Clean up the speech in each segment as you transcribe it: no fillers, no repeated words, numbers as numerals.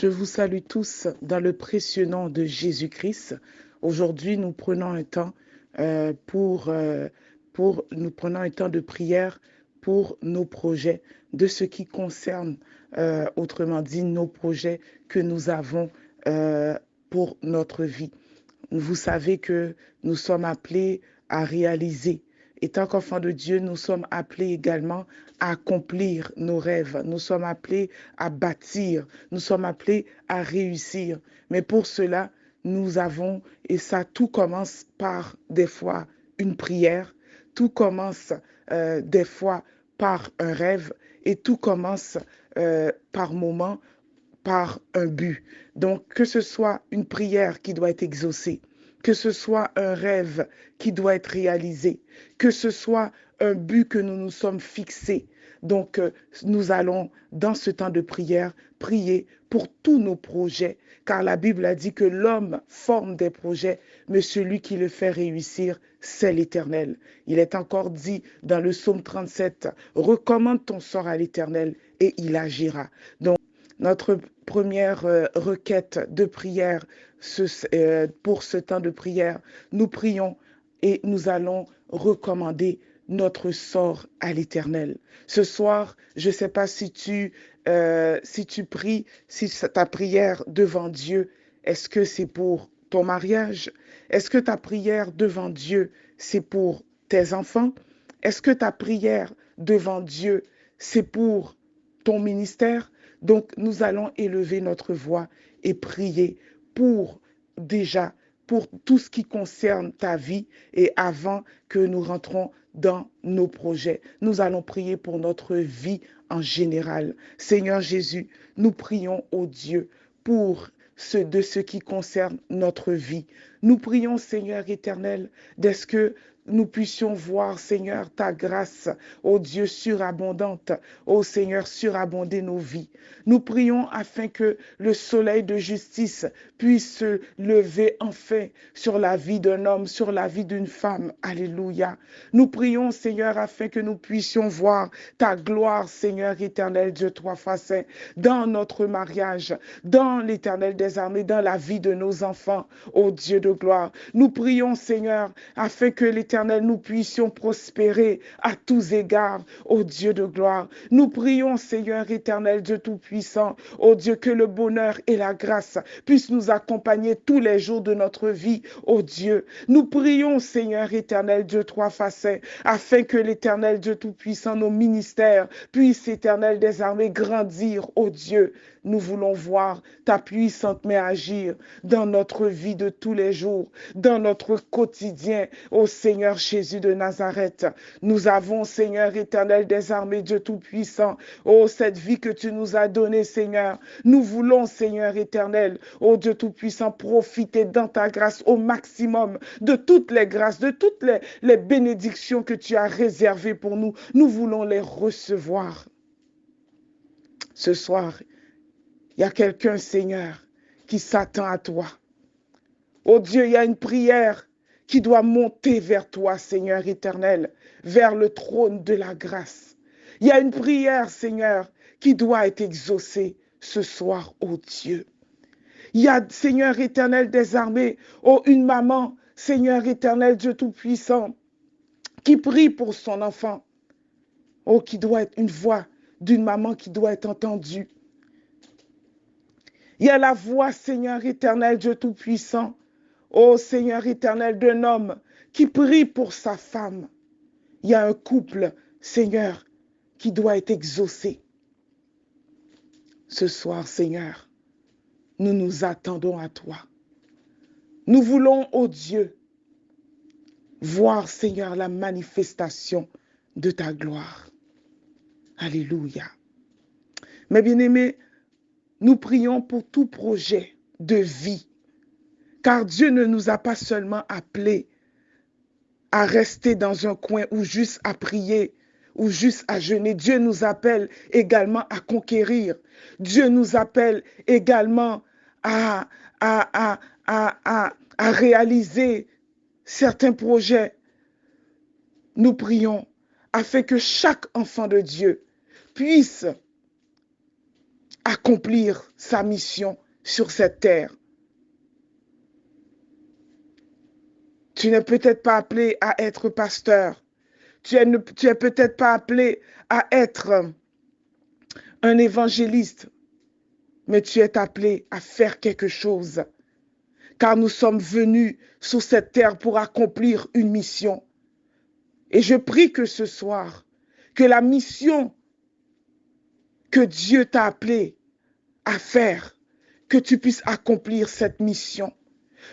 Je vous salue tous dans le précieux nom de Jésus-Christ. Aujourd'hui, nous prenons un temps nous prenons un temps de prière pour nos projets, de ce qui concerne, autrement dit, nos projets que nous avons pour notre vie. Vous savez que nous sommes appelés à réaliser. Et tant qu'enfants de Dieu, nous sommes appelés également à accomplir nos rêves. Nous sommes appelés à bâtir. Nous sommes appelés à réussir. Mais pour cela, et ça, tout commence par des fois une prière. Tout commence des fois par un rêve. Et tout commence par moments par un but. Donc, que ce soit une prière qui doit être exaucée, que ce soit un rêve qui doit être réalisé, que ce soit un but que nous nous sommes fixés. Donc, nous allons, dans ce temps de prière, prier pour tous nos projets, car la Bible a dit que l'homme forme des projets, mais celui qui le fait réussir, c'est l'Éternel. Il est encore dit dans le psaume 37, « Recommande ton sort à l'Éternel et il agira. » Donc, notre première requête de prière pour ce temps de prière, nous prions et nous allons recommander notre sort à l'Éternel. Ce soir, je ne sais pas si tu pries, si ta prière devant Dieu, est-ce que c'est pour ton mariage? Est-ce que ta prière devant Dieu, c'est pour tes enfants? Est-ce que ta prière devant Dieu, c'est pour ton ministère? Donc, nous allons élever notre voix et prier pour tout ce qui concerne ta vie et avant que nous rentrons dans nos projets. Nous allons prier pour notre vie en général. Seigneur Jésus, nous prions au Dieu pour de ce qui concerne notre vie. Nous prions, Seigneur éternel, d'est-ce que nous puissions voir, Seigneur, ta grâce, ô Dieu surabondante, ô Seigneur, surabonder nos vies. Nous prions afin que le soleil de justice puisse se lever enfin sur la vie d'un homme, sur la vie d'une femme. Alléluia. Nous prions, Seigneur, afin que nous puissions voir ta gloire, Seigneur éternel, Dieu trois fois saint, dans notre mariage, dans l'Éternel des armées, dans la vie de nos enfants, ô Dieu de gloire. Nous prions, Seigneur, afin que l'Éternel, nous puissions prospérer à tous égards, ô Dieu de gloire. Nous prions, Seigneur éternel, Dieu tout-puissant, ô Dieu, que le bonheur et la grâce puissent nous accompagner tous les jours de notre vie, ô Dieu. Nous prions, Seigneur éternel, Dieu trois facettes, afin que l'Éternel, Dieu tout-puissant, nos ministères puissent, éternel des armées, grandir, ô Dieu. Nous voulons voir ta puissante main agir dans notre vie de tous les jours, dans notre quotidien, ô Seigneur Jésus de Nazareth. Nous avons, Seigneur éternel des armées, Dieu tout-puissant, ô cette vie que tu nous as donnée, Seigneur. Nous voulons, Seigneur éternel, ô Dieu tout-puissant, profiter dans ta grâce au maximum de toutes les grâces, de toutes les bénédictions que tu as réservées pour nous. Nous voulons les recevoir. Ce soir, il y a quelqu'un, Seigneur, qui s'attend à toi. Oh Dieu, il y a une prière qui doit monter vers toi, Seigneur éternel, vers le trône de la grâce. Il y a une prière, Seigneur, qui doit être exaucée ce soir, oh Dieu. Il y a, Seigneur éternel des armées, oh une maman, Seigneur éternel, Dieu tout-puissant, qui prie pour son enfant. Oh, qui doit être une voix d'une maman qui doit être entendue. Il y a la voix, Seigneur éternel, Dieu tout-puissant, ô Seigneur éternel, d'un homme qui prie pour sa femme. Il y a un couple, Seigneur, qui doit être exaucé. Ce soir, Seigneur, nous nous attendons à toi. Nous voulons, ô Dieu, voir, Seigneur, la manifestation de ta gloire. Alléluia. Mes bien-aimés, nous prions pour tout projet de vie, car Dieu ne nous a pas seulement appelés à rester dans un coin ou juste à prier ou juste à jeûner. Dieu nous appelle également à conquérir. Dieu nous appelle également à réaliser certains projets. Nous prions afin que chaque enfant de Dieu puisse accomplir sa mission sur cette terre. Tu n'es peut-être pas appelé à être pasteur. Tu es peut-être pas appelé à être un évangéliste, mais tu es appelé à faire quelque chose. Car nous sommes venus sur cette terre pour accomplir une mission. Et je prie que ce soir, que la mission que Dieu t'a appelé à faire, que tu puisses accomplir cette mission.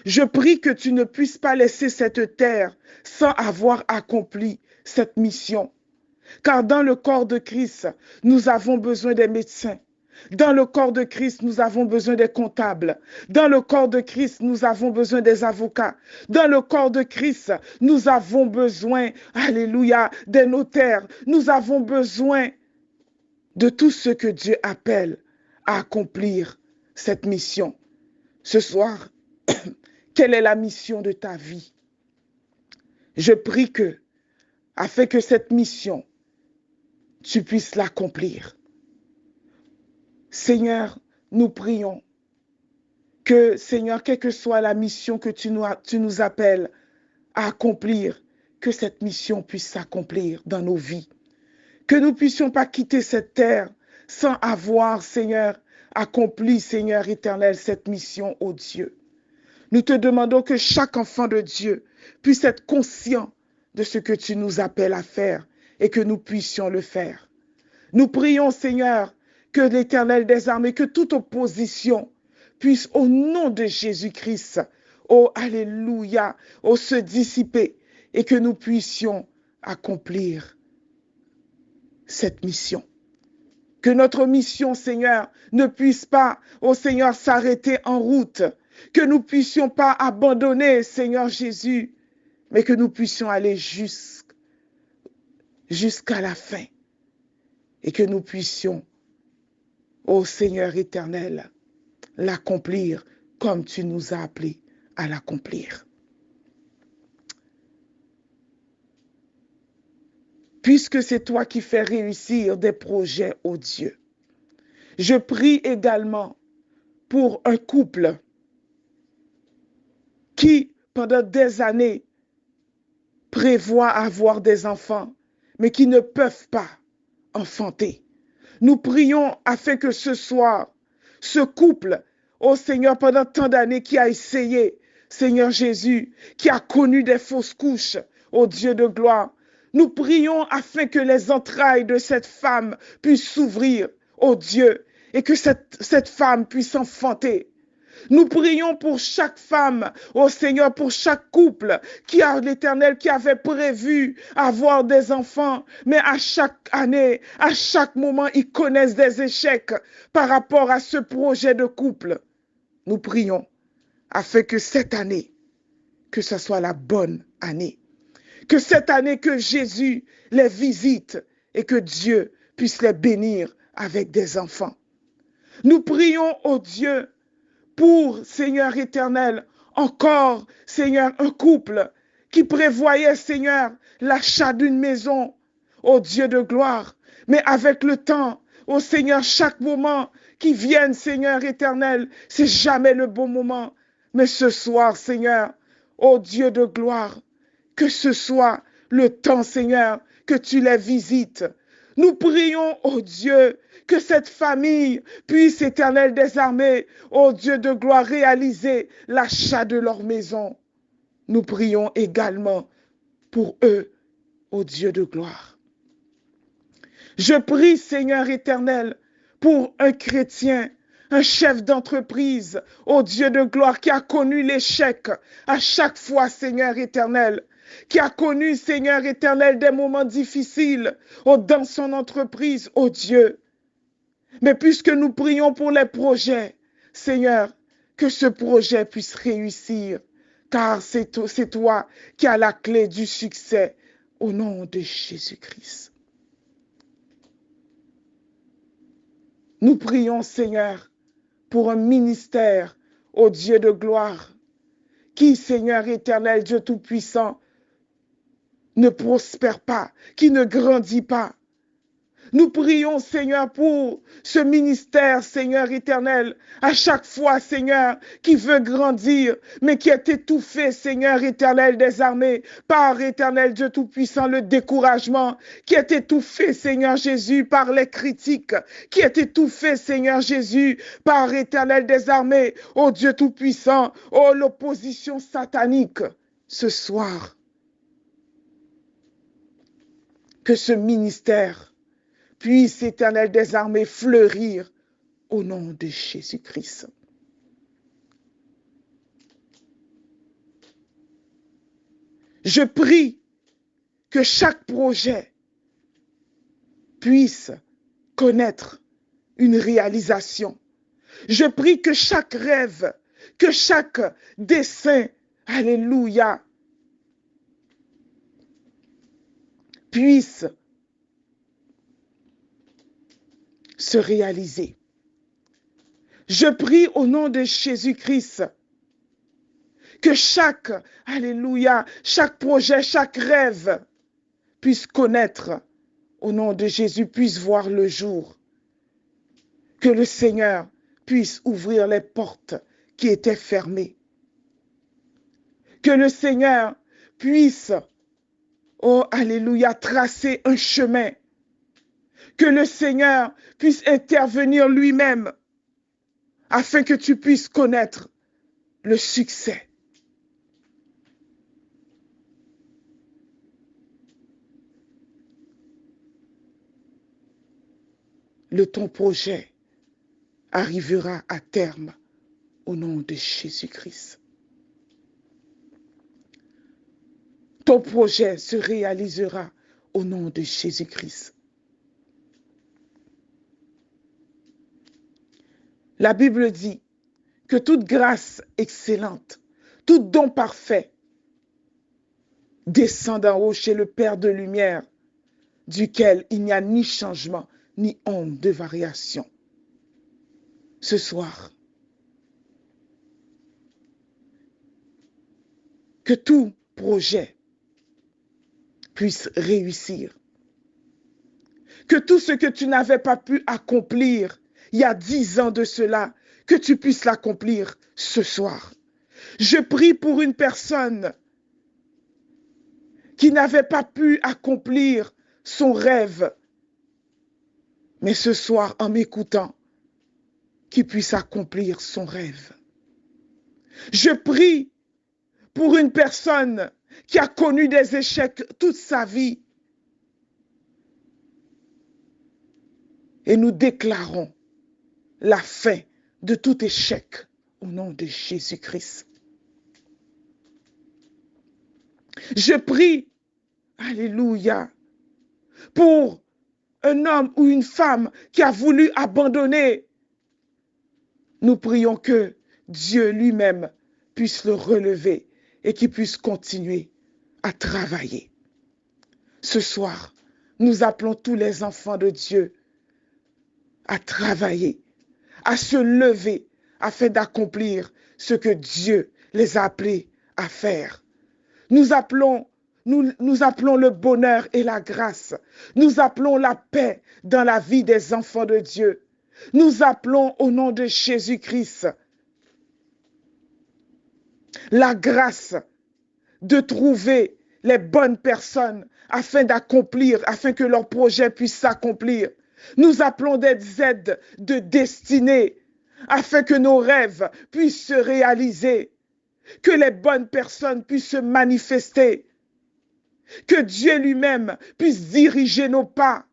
Je prie que tu ne puisses pas laisser cette terre sans avoir accompli cette mission. Car dans le corps de Christ, nous avons besoin des médecins. Dans le corps de Christ, nous avons besoin des comptables. Dans le corps de Christ, nous avons besoin des avocats. Dans le corps de Christ, nous avons besoin, alléluia, des notaires. Nous avons besoin de tout ce que Dieu appelle à accomplir cette mission. Ce soir, quelle est la mission de ta vie? Je prie que, afin que cette mission, tu puisses l'accomplir. Seigneur, nous prions que, Seigneur, quelle que soit la mission que tu nous appelles à accomplir, que cette mission puisse s'accomplir dans nos vies. Que nous ne puissions pas quitter cette terre sans avoir, Seigneur, accompli, Seigneur éternel, cette mission, ô Dieu. Nous te demandons que chaque enfant de Dieu puisse être conscient de ce que tu nous appelles à faire et que nous puissions le faire. Nous prions, Seigneur, que l'Éternel des armées, que toute opposition puisse, au nom de Jésus-Christ, oh alléluia, oh se dissiper et que nous puissions accomplir cette mission. Que notre mission, Seigneur, ne puisse pas, oh Seigneur, s'arrêter en route. Que nous ne puissions pas abandonner, Seigneur Jésus, mais que nous puissions aller jusqu'à la fin. Et que nous puissions, ô Seigneur éternel, l'accomplir comme tu nous as appelés à l'accomplir. Puisque c'est toi qui fais réussir des projets, ô Dieu. Je prie également pour un couple qui, pendant des années, prévoit avoir des enfants, mais qui ne peuvent pas enfanter. Nous prions afin que ce soir, ce couple, ô Seigneur, pendant tant d'années qui a essayé, Seigneur Jésus, qui a connu des fausses couches, ô Dieu de gloire, nous prions afin que les entrailles de cette femme puissent s'ouvrir, ô Dieu, et que cette femme puisse enfanter. Nous prions pour chaque femme, ô Seigneur, pour chaque couple qui a l'Éternel, qui avait prévu avoir des enfants, mais à chaque année, à chaque moment, ils connaissent des échecs par rapport à ce projet de couple. Nous prions afin que cette année, que ce soit la bonne année, que cette année que Jésus les visite et que Dieu puisse les bénir avec des enfants. Nous prions, ô Dieu, pour, Seigneur éternel, encore, Seigneur, un couple qui prévoyait, Seigneur, l'achat d'une maison, ô Dieu de gloire. Mais avec le temps, ô Seigneur, chaque moment qui vienne, Seigneur éternel, c'est jamais le bon moment. Mais ce soir, Seigneur, ô Dieu de gloire, que ce soit le temps, Seigneur, que tu les visites. Nous prions, ô Dieu, que cette famille puisse, Éternel des armées, ô Dieu de gloire, réaliser l'achat de leur maison. Nous prions également pour eux, ô Dieu de gloire. Je prie, Seigneur éternel, pour un chrétien, un chef d'entreprise, ô Dieu de gloire, qui a connu l'échec à chaque fois, Seigneur éternel, qui a connu, Seigneur éternel, des moments difficiles dans son entreprise, ô Dieu. Mais puisque nous prions pour les projets, Seigneur, que ce projet puisse réussir, car c'est toi qui as la clé du succès, au nom de Jésus-Christ. Nous prions, Seigneur, pour un ministère, ô Dieu de gloire, qui, Seigneur éternel, Dieu Tout-Puissant, ne prospère pas, qui ne grandit pas. Nous prions, Seigneur, pour ce ministère, Seigneur éternel, à chaque fois, Seigneur, qui veut grandir, mais qui est étouffé, Seigneur éternel des armées, par éternel Dieu Tout-Puissant, le découragement, qui est étouffé, Seigneur Jésus, par les critiques, qui est étouffé, Seigneur Jésus, par éternel des armées, ô Dieu Tout-Puissant, ô l'opposition satanique, ce soir, que ce ministère puisse, éternel des armées, fleurir au nom de Jésus-Christ. Je prie que chaque projet puisse connaître une réalisation. Je prie que chaque rêve, que chaque dessein, alléluia, puisse se réaliser. Je prie au nom de Jésus-Christ que chaque, alléluia, chaque projet, chaque rêve puisse connaître, au nom de Jésus, puisse voir le jour. Que le Seigneur puisse ouvrir les portes qui étaient fermées. Que le Seigneur puisse, oh, alléluia, tracer un chemin. Que le Seigneur puisse intervenir lui-même afin que tu puisses connaître le succès. Ton projet arrivera à terme au nom de Jésus-Christ. Ton projet se réalisera au nom de Jésus-Christ. La Bible dit que toute grâce excellente, tout don parfait descend d'en haut chez le Père de lumière, duquel il n'y a ni changement, ni ombre de variation. Ce soir, que tout projet puisse réussir. Que tout ce que tu n'avais pas pu accomplir il y a 10 ans de cela, que tu puisses l'accomplir ce soir. Je prie pour une personne qui n'avait pas pu accomplir son rêve, mais ce soir, en m'écoutant, qu'il puisse accomplir son rêve. Je prie pour une personne qui a connu des échecs toute sa vie. Et nous déclarons la fin de tout échec au nom de Jésus-Christ. Je prie, alléluia, pour un homme ou une femme qui a voulu abandonner. Nous prions que Dieu lui-même puisse le relever et qu'il puisse continuer à travailler. Ce soir, nous appelons tous les enfants de Dieu à travailler, à se lever afin d'accomplir ce que Dieu les a appelés à faire. Nous appelons le bonheur et la grâce. Nous appelons la paix dans la vie des enfants de Dieu. Nous appelons au nom de Jésus-Christ la grâce de trouver les bonnes personnes afin d'accomplir, afin que leur projet puisse s'accomplir. Nous appelons des aides de destinée afin que nos rêves puissent se réaliser, que les bonnes personnes puissent se manifester, que Dieu lui-même puisse diriger nos pas,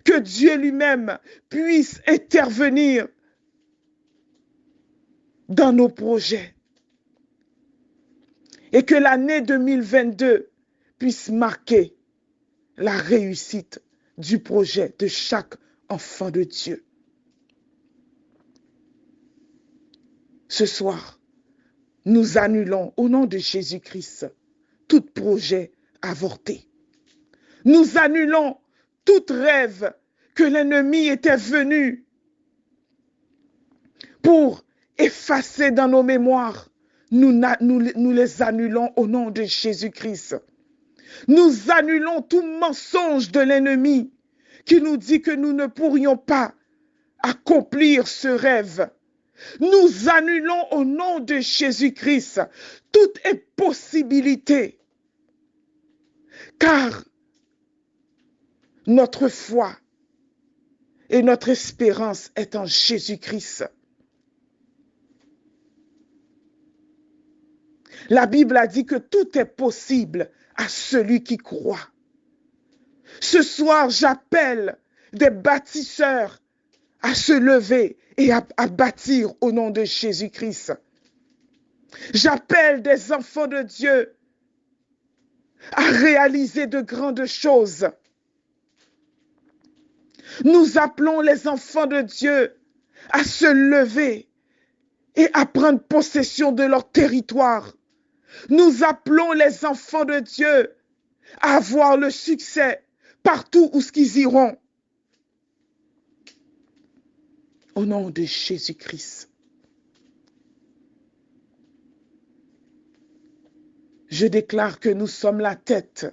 que Dieu lui-même puisse intervenir dans nos projets et que l'année 2022 puisse marquer la réussite du projet de chaque enfant de Dieu. Ce soir, nous annulons au nom de Jésus-Christ tout projet avorté. Nous annulons tout rêve que l'ennemi était venu pour effacer dans nos mémoires. Nous les annulons au nom de Jésus-Christ. Nous annulons tout mensonge de l'ennemi qui nous dit que nous ne pourrions pas accomplir ce rêve. Nous annulons au nom de Jésus-Christ toute impossibilité, car notre foi et notre espérance est en Jésus-Christ. La Bible a dit que tout est possible à celui qui croit. Ce soir, j'appelle des bâtisseurs à se lever et à bâtir au nom de Jésus-Christ. J'appelle des enfants de Dieu à réaliser de grandes choses. Nous appelons les enfants de Dieu à se lever et à prendre possession de leur territoire. Nous appelons les enfants de Dieu à avoir le succès partout où ils iront. Au nom de Jésus-Christ. Je déclare que nous sommes la tête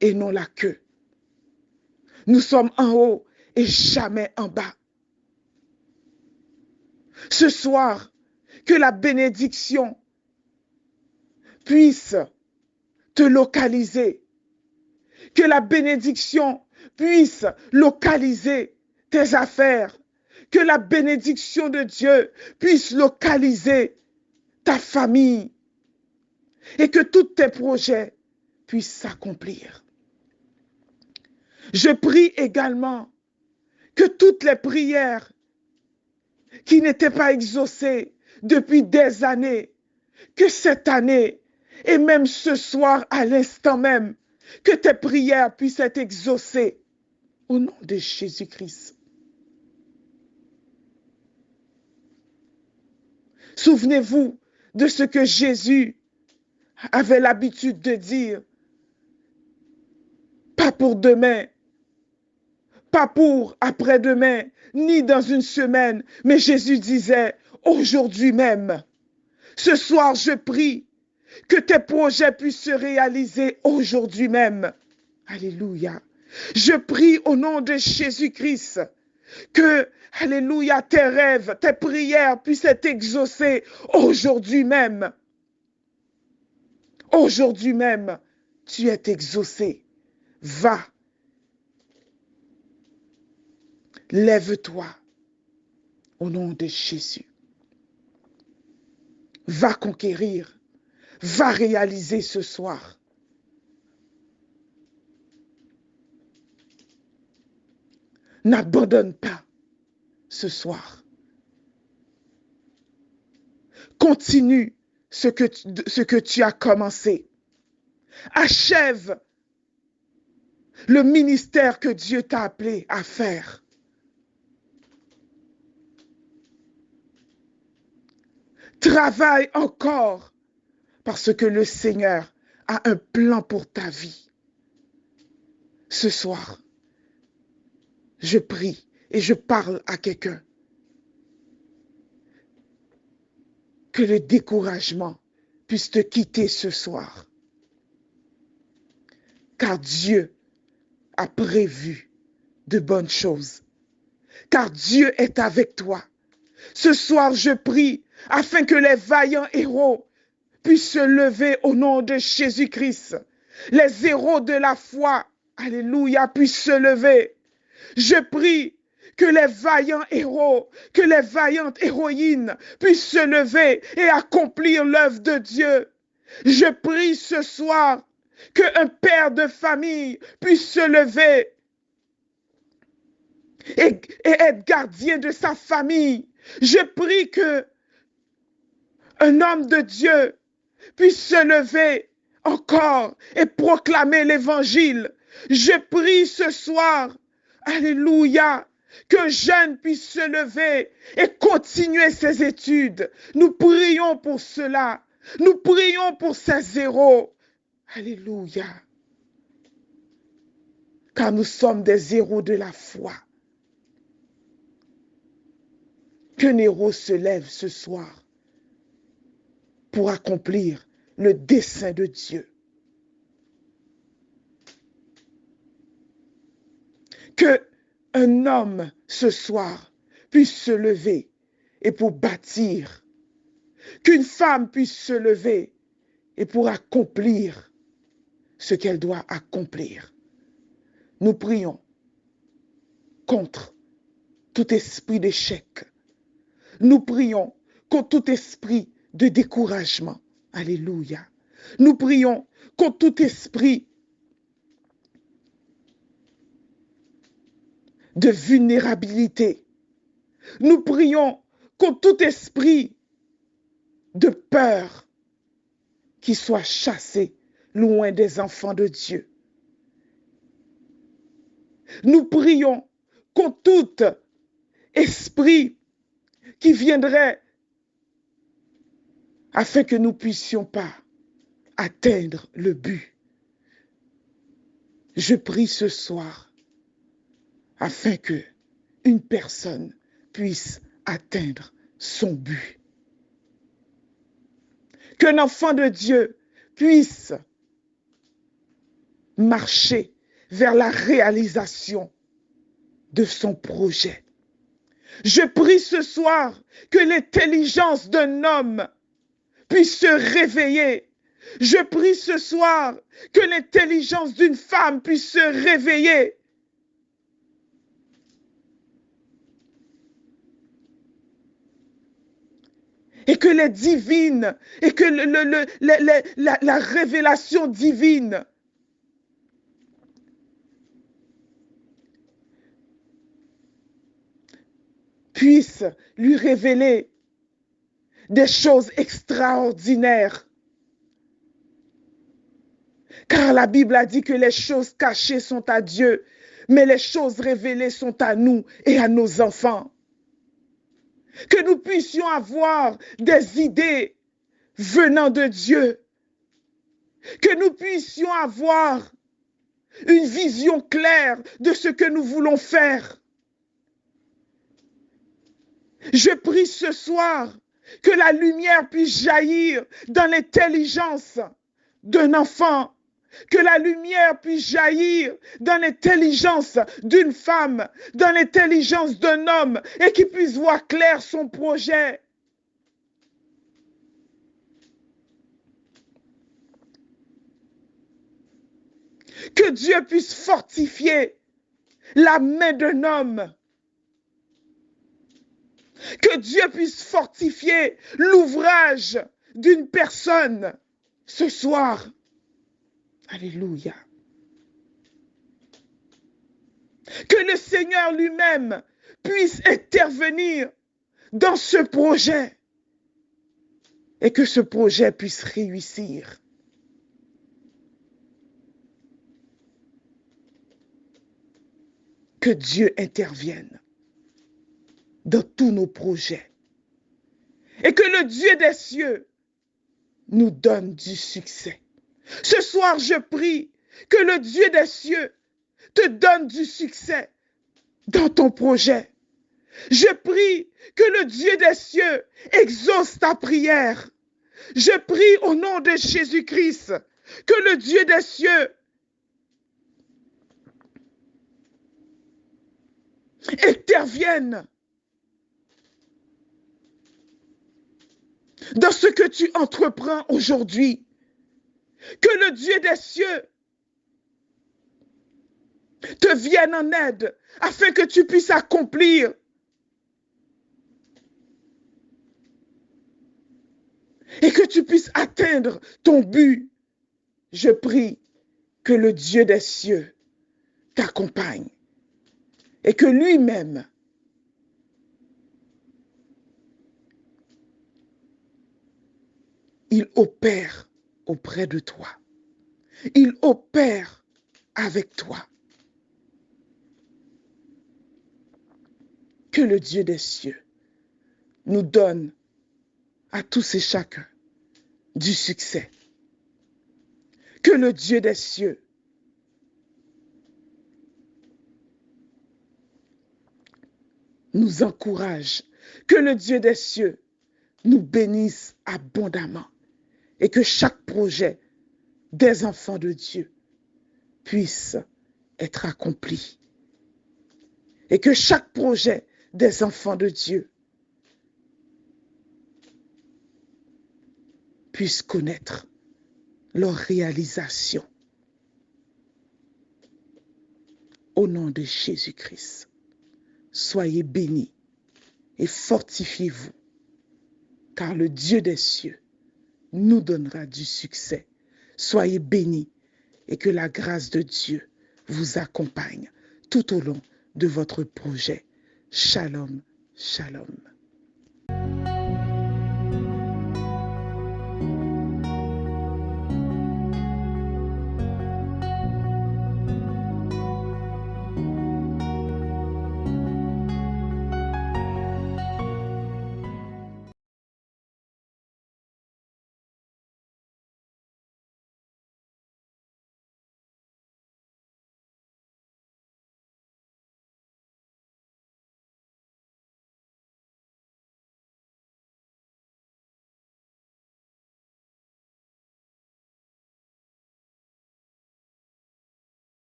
et non la queue. Nous sommes en haut et jamais en bas. Ce soir, que la bénédiction puisse te localiser. Que la bénédiction puisse localiser tes affaires. Que la bénédiction de Dieu puisse localiser ta famille. Et que tous tes projets puissent s'accomplir. Je prie également que toutes les prières qui n'étaient pas exaucées depuis des années, que cette année et même ce soir à l'instant même, que tes prières puissent être exaucées au nom de Jésus-Christ. Souvenez-vous de ce que Jésus avait l'habitude de dire. Pas pour demain, pas pour après-demain, ni dans une semaine, mais Jésus disait aujourd'hui même. Ce soir, je prie que tes projets puissent se réaliser aujourd'hui même. Alléluia. Je prie au nom de Jésus-Christ que, alléluia, tes rêves, tes prières puissent être exaucées aujourd'hui même. Aujourd'hui même, tu es exaucé. Va. Lève-toi au nom de Jésus. Va conquérir. Va réaliser ce soir. N'abandonne pas ce soir. Continue ce que tu as commencé. Achève le ministère que Dieu t'a appelé à faire. Travaille encore parce que le Seigneur a un plan pour ta vie. Ce soir, je prie et je parle à quelqu'un. Que le découragement puisse te quitter ce soir. Car Dieu a prévu de bonnes choses. Car Dieu est avec toi. Ce soir, je prie afin que les vaillants héros puissent se lever au nom de Jésus-Christ. Les héros de la foi, alléluia, puissent se lever. Je prie que les vaillants héros, que les vaillantes héroïnes puissent se lever et accomplir l'œuvre de Dieu. Je prie ce soir qu'un père de famille puisse se lever et être gardien de sa famille. Je prie que un homme de Dieu puisse se lever encore et proclamer l'évangile. Je prie ce soir, alléluia, qu'un jeune puisse se lever et continuer ses études. Nous prions pour cela. Nous prions pour ces héros. Alléluia. Car nous sommes des héros de la foi. Qu'un héros se lève ce soir pour accomplir le dessein de Dieu. Que un homme ce soir puisse se lever et pour bâtir, qu'une femme puisse se lever et pour accomplir ce qu'elle doit accomplir. Nous prions contre tout esprit d'échec. Nous prions contre tout esprit de découragement. Alléluia. Nous prions contre tout esprit de vulnérabilité. Nous prions contre tout esprit de peur qui soit chassé loin des enfants de Dieu. Nous prions contre tout esprit qui viendrait afin que nous ne puissions pas atteindre le but. Je prie ce soir afin que une personne puisse atteindre son but. Qu'un enfant de Dieu puisse marcher vers la réalisation de son projet. Je prie ce soir que l'intelligence d'un homme puisse se réveiller. Je prie ce soir que l'intelligence d'une femme puisse se réveiller. Et que les divines, et que la révélation divine puisse lui révéler des choses extraordinaires. Car la Bible a dit que les choses cachées sont à Dieu, mais les choses révélées sont à nous et à nos enfants. Que nous puissions avoir des idées venant de Dieu. Que nous puissions avoir une vision claire de ce que nous voulons faire. Je prie ce soir que la lumière puisse jaillir dans l'intelligence d'un enfant. Que la lumière puisse jaillir dans l'intelligence d'une femme, dans l'intelligence d'un homme, et qu'il puisse voir clair son projet. Que Dieu puisse fortifier la main d'un homme. Que Dieu puisse fortifier l'ouvrage d'une personne ce soir. Alléluia. Que le Seigneur lui-même puisse intervenir dans ce projet et que ce projet puisse réussir. Que Dieu intervienne dans tous nos projets et que le Dieu des cieux nous donne du succès. Ce soir, je prie que le Dieu des cieux te donne du succès dans ton projet. Je prie que le Dieu des cieux exauce ta prière. Je prie au nom de Jésus-Christ que le Dieu des cieux intervienne dans ce que tu entreprends aujourd'hui. Que le Dieu des cieux te vienne en aide afin que tu puisses accomplir et que tu puisses atteindre ton but. Je prie que le Dieu des cieux t'accompagne et que lui-même il opère auprès de toi. Il opère avec toi. Que le Dieu des cieux nous donne à tous et chacun du succès. Que le Dieu des cieux nous encourage. Que le Dieu des cieux nous bénisse abondamment. Et que chaque projet des enfants de Dieu puisse être accompli. et que chaque projet des enfants de Dieu puisse connaître leur réalisation. Au nom de Jésus-Christ, soyez bénis et fortifiez-vous, car le Dieu des cieux nous donnera du succès. Soyez bénis et que la grâce de Dieu vous accompagne tout au long de votre projet. Shalom, shalom.